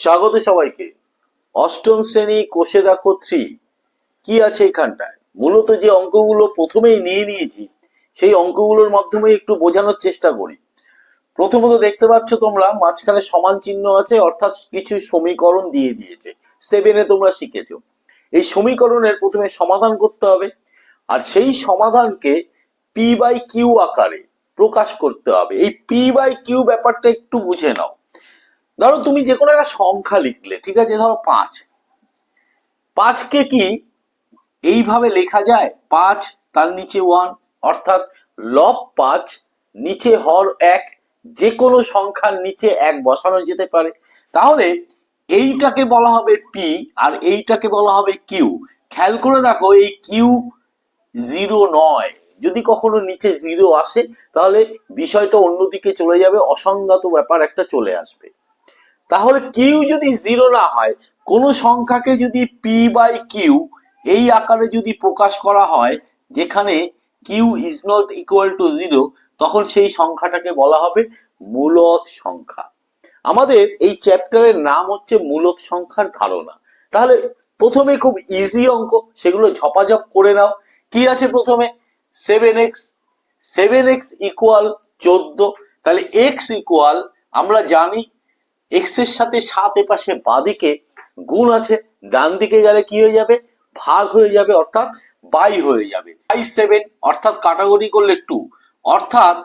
স্বাগত সবাইকে। অষ্টম শ্রেণী কোষে দেখো 3 কি আছে এখানটায়। মূলত যে অঙ্কগুলো প্রথমেই নিয়ে নিয়েছি সেই অঙ্কগুলোর মাধ্যমে একটু বোঝানোর চেষ্টা করি। প্রথমত দেখতে পাচ্ছ তোমরা মাঝখানে সমান চিহ্ন আছে, অর্থাৎ কিছু সমীকরণ দিয়ে দিয়েছে। 7-এ তোমরা শিখেছো এই সমীকরণের প্রথমে সমাধান করতে হবে, আর সেই সমাধানকে পি বাই কিউ আকারে প্রকাশ করতে হবে। এই পি বাই কিউ ব্যাপারটা একটু বুঝে নাও। ধরো তুমি যে কোনো একটা সংখ্যা লিখলে, ঠিক আছে, ধরো 5। 5কে কি এইভাবে লেখা যায়? 5 তার নিচে 1, অর্থাৎ লব 5 নিচে হর 1, যে কোনো সংখ্যার নিচে 1 বসানো যেতে পারে। তাহলে এইটাকে বলা হবে পি আর এইটাকে বলা হবে কিউ। খেয়াল করে দেখো, এই কিউ 0 নয়। যদি কখনো নিচে 0 আসে তাহলে বিষয়টা অন্যদিকে চলে যাবে, অসংগত ব্যাপার একটা চলে আসবে। তাহলে কিউ যদি 0 না হয়, কোন সংখ্যাকে যদি পি বাই কিউ এই আকারে যদি প্রকাশ করা হয়, যেখানে Q is not equal to 0, তখন সেই সংখ্যাটাকে বলা হবে মূলদ সংখ্যা। আমাদের এই চ্যাপ্টারের নাম হচ্ছে মূলদ সংখ্যার ধারণা। তাহলে প্রথমে খুব ইজি অঙ্ক, সেগুলো ঝপাঝপ করে নাও। কি আছে প্রথমে? 7x। 7x equal 14। তাহলে x ইকুয়াল, আমরা জানি x এর সাথে 7 এপাশে বাঁদিকে গুণ আছে, ডান দিকে গেলে কি হয়ে যাবে? ভাগ হয়ে যাবে, অর্থাৎ বাই হয়ে যাবে। বাই 7, অর্থাৎ কাটাকুটি করলে 2, অর্থাৎ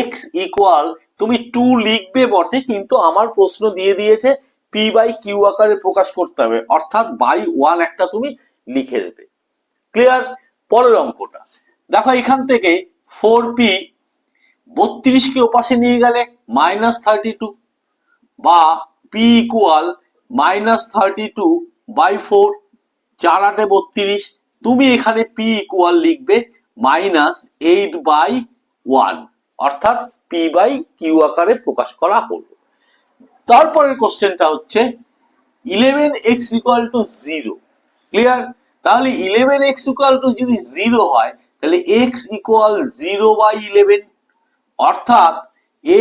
x ইকুয়াল, তুমি 2 লিখবে বটে, কিন্তু আমার প্রশ্ন দিয়ে দিয়েছে পি বাই কিউ আকারে প্রকাশ করতে হবে, অর্থাৎ বাই 1 একটা তুমি লিখে দেবে। ক্লিয়ার? পরের অঙ্কটা দেখো, এখান থেকে 4p 32কে ওপাশে নিয়ে গেলে -32, বা পি ইকুয়াল -32/4, 4 8 32। তুমি এখানে পি ইকুয়াল লিখবে -8/1, অর্থাৎ পি বাই কিউ আকারে প্রকাশ করা হলো। তারপরের কোশ্চেনটা হচ্ছে 11x ইকুয়াল টু 0। ক্লিয়ার? তাহলে 11x ইকুয়াল টু যদি 0 হয়, তাহলে x ইকুয়াল 0/11, অর্থাৎ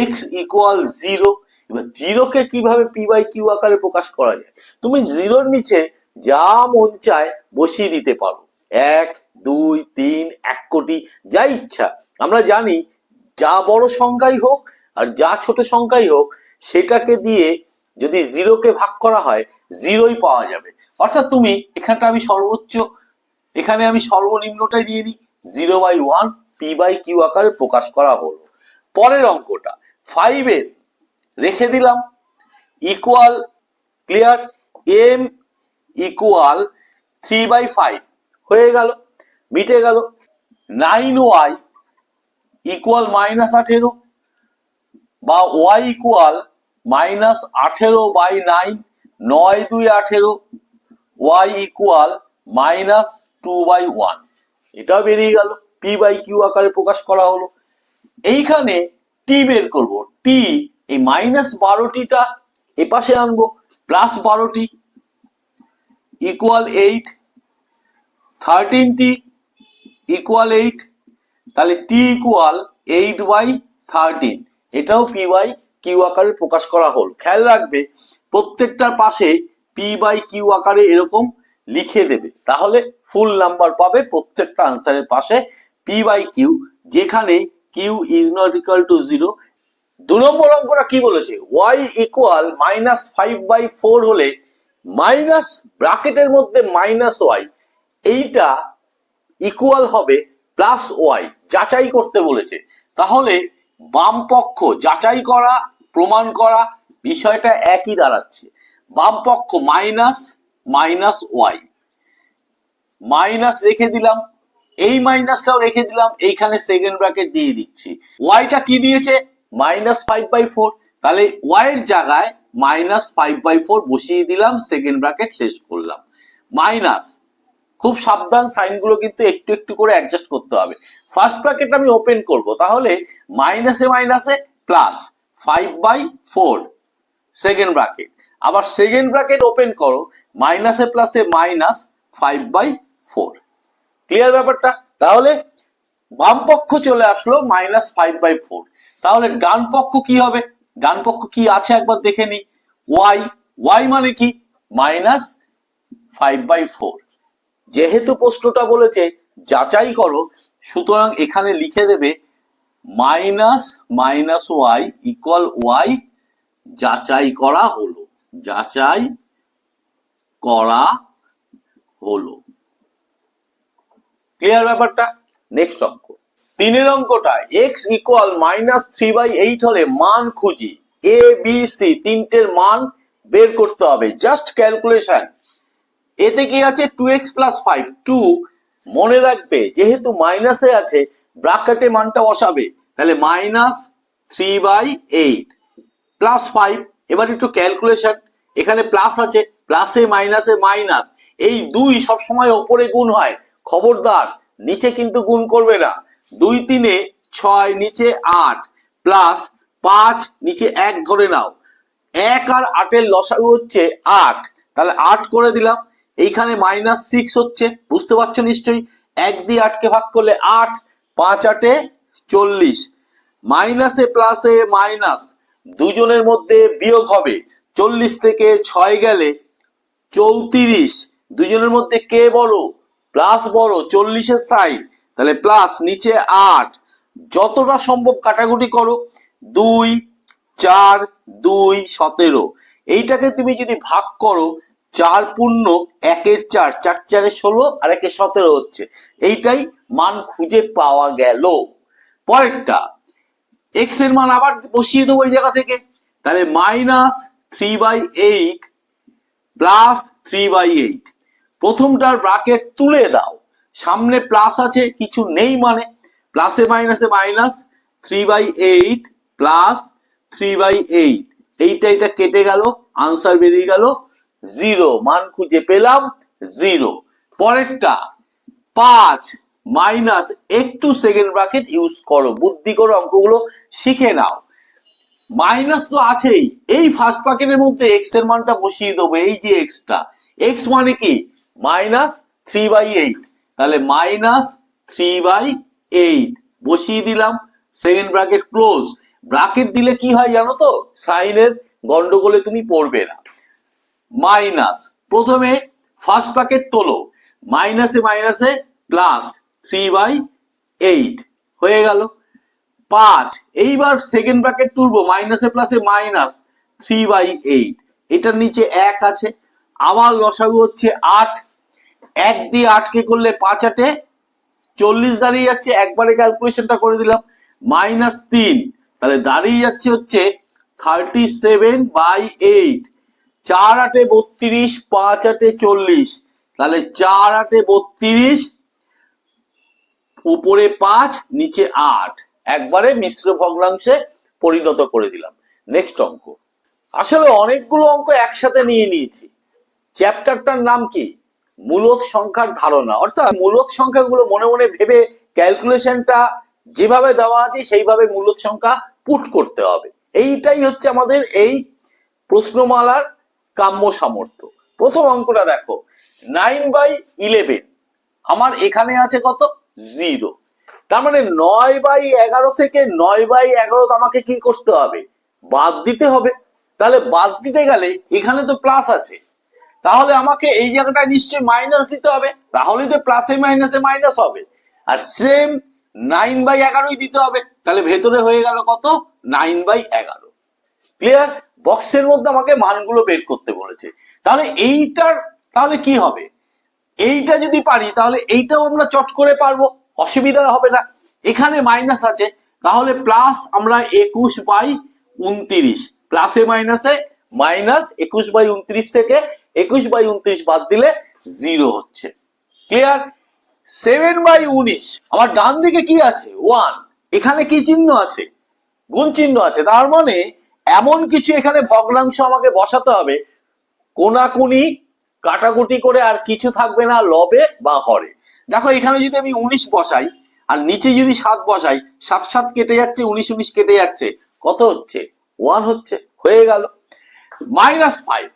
x ইকুয়াল 0। এবার 0 কে কিভাবে পি বাই কিউ আকারে প্রকাশ করা যায়? তুমি 0-র নিচে যা মন চায় বসিয়ে দিতে পারো, 1 2 3 1 কোটি, যা ইচ্ছা। আমরা জানি যা বড় সংখ্যাই হোক আর যা ছোট সংখ্যাই হোক, সেটাকে দিয়ে যদি 0-কে ভাগ করা হয় 0ই পাওয়া যাবে। অর্থাৎ তুমি এখানটা, আমি সর্বোচ্চ, এখানে আমি সর্বনিম্নটাই নিয়ে নিই, 0/1 পি বাই কিউ আকারে প্রকাশ করা হলো। পরের অঙ্কটা 5-এর রেখে দিলাম ইকুয়াল, ক্লিয়ার, m ইকুয়াল 3/5 হয়ে গেল, মিটে গেল। 9y ইকুয়াল -18, বা y ইকুয়াল -18/9, 9 2 18, y ইকুয়াল -2/1। এটাও বেরিয়ে গেল, পি বাই কিউ আকারে প্রকাশ করা হলো। এইখানে টি বের করব। টি, এই -12টা এপাশে আনবো, +12t ইকুয়াল 8, 13t ইকুয়াল 8। তাহলে টি ইকুয়াল 8/13, এটাও পি বাই কিউ আকারে প্রকাশ করা হল। খেয়াল রাখবে প্রত্যেকটার পাশে পি বাই কিউ আকারে এরকম লিখে দেবে, তাহলে ফুল নাম্বার পাবে প্রত্যেকটা আনসারের পাশে পি বাই কিউ, যেখানে Q is not equal to 0। 2 number অঙ্কটা কি বলেছে? y ইকুয়াল -5/4 হলে মাইনাস ব্র্যাকেটের মধ্যে -y, এইটা ইকুয়াল হবে +y, যাচাই করতে বলেছে। তাহলে বাম পক্ষ যাচাই করা, প্রমাণ করা, বিষয়টা একই দাঁড়াচ্ছে। বাম পক্ষ -y, মাইনাস রেখে দিলাম, এই মাইনাসটাও রেখে দিলাম, এইখানে সেকেন্ড ব্র্যাকেট দিয়ে দিচ্ছি। ওয়াইটা কি দিয়েছে? -5/4, তাহলে ওয়াই এর জায়গায় -5/4 বসিয়ে দিলাম, সেকেন্ড ব্র্যাকেট শেষ করলাম। মাইনাস, খুব সাবধান, সাইনগুলো কিন্তু একটু একটু করে অ্যাডজাস্ট করতে হবে। ফার্স্ট ব্র্যাকেট আমি ওপেন করব, তাহলে মাইনাসে মাইনাসে প্লাস 5/4, সেকেন্ড ব্র্যাকেট। আবার সেকেন্ড ব্র্যাকেট ওপেন করো, মাইনাসে প্লাসে মাইনাস 5/4। ক্লিয়ার ব্যাপারটা? তাহলে বাম পক্ষ চলে আসলো -5/4। তাহলে ডান পক্ষ কি হবে? ডান পক্ষ কি আছে একবার দেখে নি। y ওয়াই মানে কি -5/4। যেহেতু প্রশ্নটা বলেছে যাচাই করো, সুতরাং এখানে লিখে দেবে -ওয়াই ইকুয়াল ওয়াই যাচাই করা হলো, যাচাই করা হলো। ক্লিয়ার ব্যাপারটা? নেক্সট অঙ্ক, 3 অঙ্কটা x ইকুয়াল -3/8 হলে মান খুঁজি। এ বি সি তিনটের মান বের করতে হবে, জাস্ট ক্যালকুলেশন। এতে কি আছে 2x + 5, 2 মনে রাখবে যেহেতু মাইনাসে আছে ব্র্যাকেটে মানটা বসাবে, তাহলে -3/8 +5। এবার একটু ক্যালকুলেশন, এখানে প্লাস আছে, প্লাসে মাইনাসে মাইনাস, এই 2 সবসময় ওপরে গুণ হয়, খবরদার নিচে কিন্তু গুণ করবে না। 2 3 6, নিচে 8 প্লাস 5, নিচে 1 ধরে নাও। 1 আর 8 এর লসাগু হচ্ছে 8, তাহলে 8 করে দিলাম। এইখানে -6 হচ্ছে, বুঝতে পারছো নিশ্চয়ই। 1 দিয়ে 8 কে ভাগ করলে 8, 5 8 40, মাইনাসে প্লাসে মাইনাস, দুজনের মধ্যে বিয়োগ হবে। 40 থেকে 6 গেলে 34, দুজনের মধ্যে কে বড়? প্লাস বড়, 40 এর সাইড, তাহলে প্লাস, নিচে 8, যতটা সম্ভব কাটাকুটি করো। 2 4 2 17, এইটাকে তুমি যদি ভাগ করো 4 পূর্ণ 1 এর 4, 4 4 16 আর 1 17 হচ্ছে। এইটাই মান খুঁজে পাওয়া গেল। পরেরটা, x এর মান আবার বসিয়ে দেবো এই জায়গা থেকে, তাহলে -3/8 প্লাস 3/8। প্রথমটার ব্র্যাকেট তুলে দাও, সামনে প্লাস আছে, কিছু নেই মানে প্লাসে মাইনাসে মাইনাস, 3/8 প্লাস 3/8, এইটা কেটে গেল, আনসার বেরিয়ে গেল 0, মান খুঁজে পেলাম 0। পরেরটা 5 মাইনাস, একটু সেকেন্ড ব্র্যাকেট ইউজ করো, বুদ্ধি করে অঙ্কগুলো শিখে নাও। মাইনাস তো আছেই, এই ফার্স্ট ব্র্যাকেটের মধ্যে x এর মানটা বসিয়ে দেবো, এই যে xটা, x মানে কি -3/8, তাহলে -3/8 বসিয়ে দিলাম, সেকেন্ড ব্র্যাকেট ক্লোজ। ব্র্যাকেট দিলে কি হয় জানো তো, সাইনের গন্ডগোলে তুমি পড়বে না। মাইনাস, প্রথমে ফার্স্ট ব্র্যাকেট তোলো, মাইনাসে মাইনাসে প্লাস 3/8 হয়ে গেল। 5, এইবার সেকেন্ড ব্র্যাকেট তুলবো, মাইনাসে প্লাসে মাইনাস 3/8, এটার নিচে 1 আছে, আবার লসাগু হচ্ছে 8, 1 দিয়ে 8 কে করলে 5 8 40 দাঁড়িয়ে যাচ্ছে, একবারে ক্যালকুলেশনটা করে দিলাম, -3, তাহলে দাঁড়িয়ে যাচ্ছে হচ্ছে 37/8, 4 8 32, 5 8 40, তাহলে 4 8 32, উপরে 5 নিচে 8, একবারে মিশ্র ভগ্নাংশে পরিণত করে দিলাম। নেক্সট অঙ্ক, আসলে অনেকগুলো অঙ্ক একসাথে নিয়ে নিয়েছি। চ্যাপ্টারটার নাম কি? মূলদ সংখ্যার ধারণা, অর্থাৎ মূলদ সংখ্যাগুলো মনে মনে ভেবে ক্যালকুলেশনটা যেভাবে দেওয়া আছে সেইভাবে মূলদ সংখ্যা পুট করতে হবে। এইটাই হচ্ছে আমাদের এই প্রশ্নমালার কাম্য সামর্থ্য। প্রথম অঙ্কটা দেখো, 9/11, আমার এখানে আছে কত? 0, তার মানে 9/11 থেকে 9/11 আমাকে কি করতে হবে? বাদ দিতে হবে। তাহলে বাদ দিতে গেলে এখানে তো প্লাস আছে, তাহলে আমাকে এই জায়গাটায় নিশ্চয়ই মাইনাস দিতে হবে, তাহলে তো প্লাসে মাইনাসে মাইনাস হবে। আর সেম 9/11 দিতে হবে, তাহলে ভেতরে হয়ে গেল কত? 9/11। ক্লিয়ার? বক্সের মধ্যে আমাকে মানগুলো বের করতে বলেছে, তাহলে এইটার তাহলে কি হবে? এইটা যদি পারি তাহলে এইটাও আমরা চট করে পারবো, অসুবিধা হবে না। এখানে মাইনাস আছে, তাহলে প্লাস আমরা 21/29, প্লাসে মাইনাসে মাইনাস 21/29 থেকে 21/29 বাদ দিলে 0 হচ্ছে। ক্লিয়ার? 7/19, আমার ডান দিকে কি আছে? 1, এখানে কি চিহ্ন আছে? গুণ চিহ্ন আছে, তার মানে এমন কিছু এখানে ভগ্নাংশ আমাকে বসাতে হবে, কোনাকুনি কাটাকুটি করে আর কিছু থাকবে না লবে বা হরে। দেখো এখানে যদি আমি 19 বসাই আর নিচে যদি 7 বসাই, 7 7 কেটে যাচ্ছে, 19 19 কেটে যাচ্ছে, কত হচ্ছে? 1 হচ্ছে, হয়ে গেল। -5,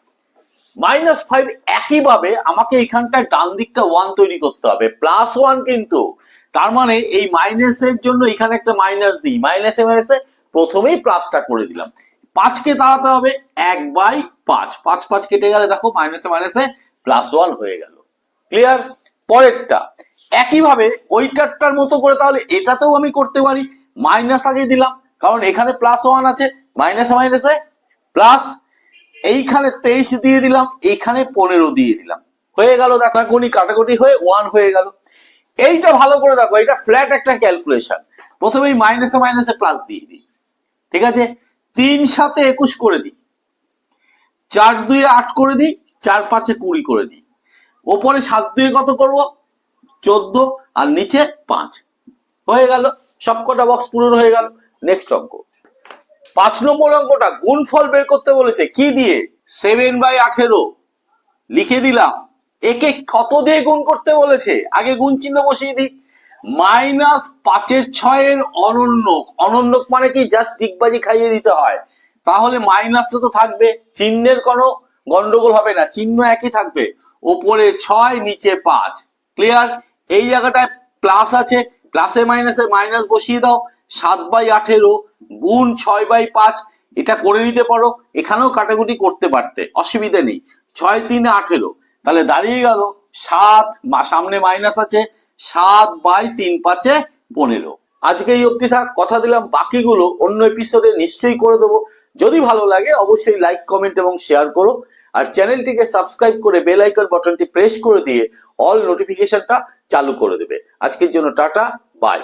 -5 একইভাবে আমাকে এখানটায় ডান দিকটা 1 তৈরি করতে হবে, +1 কিন্তু, তার মানে এই মাইনাসের জন্য এখানে একটা মাইনাস দিই, মাইনাসে মাইনাসে প্রথমেই প্লাসটা করে দিলাম। 5কে তাড়াতে হবে 1/5, 5 কেটে গেলে দেখো মাইনাসে মাইনাসে +1 হয়ে গেল। ক্লিয়ার? পরেরটা একইভাবে ওইটারটার মতো করে তাহলে এটাতেও আমি করতে পারি। মাইনাস আগে দিলাম কারণ এখানে +1 আছে, মাইনাসে মাইনাসে প্লাস, এইখানে 23 দিয়ে দিলাম, এইখানে 15 দিয়ে দিলাম, হয়ে গেল। দেখা কোনি কাটাকুটি হয়ে 1 হয়ে গেল। এইটা ভালো করে দেখো, এটা ফ্ল্যাট একটা ক্যালকুলেশন। প্রথমেই মাইনাসে মাইনাসে প্লাস দিয়ে দিই, ঠিক আছে? 3 7 21 করে দিই, 4 2 8 করে দিই, 4 5 20 করে দিই। ওপরে 7 2 কত করব? 14, আর নিচে 5, হয়ে গেল। সবকটা বক্স পূরণ হয়ে গেল। নেক্সট অঙ্ক 5 নম্বর অঙ্কটা গুণফল বের করতে বলেছে। কি দিয়ে? 7/18 লিখে দিলাম। একে কত দিয়ে গুণ করতে বলেছে? আগে গুণ চিহ্ন বসিয়ে দিই। -5/6 অনন্যক। অনন্যক মানে কি? জাস্ট ডিগবাজি খাইয়ে দিতে হয়। তাহলে মাইনাসটা তো থাকবে, চিহ্নের কোনো গন্ডগোল হবে না, চিহ্ন একই থাকবে। ওপরে 6 নিচে 5। ক্লিয়ার? এই জায়গাটায় প্লাস আছে, প্লাসে মাইনাসে মাইনাস বসিয়ে দাও। 7/18 গুণ 6/5, এটা করে নিতে পারো। এখানেও কাটাকুটি করতে পারতে, অসুবিধা নেই। 6 3 18, তাহলে দাঁড়িয়ে গেল 7, সামনে মাইনাস আছে, 7/3 5 15। আজকে এই অবধি থাক, কথা দিলাম বাকিগুলো অন্য এপিসোডে নিশ্চয়ই করে দেবো। যদি ভালো লাগে অবশ্যই লাইক কমেন্ট এবং শেয়ার করো, আর চ্যানেলটিকে সাবস্ক্রাইব করে বেল আইকন বাটনটি প্রেস করে দিয়ে অল নোটিফিকেশনটা চালু করে দেবে। আজকের জন্য টাটা, বাই।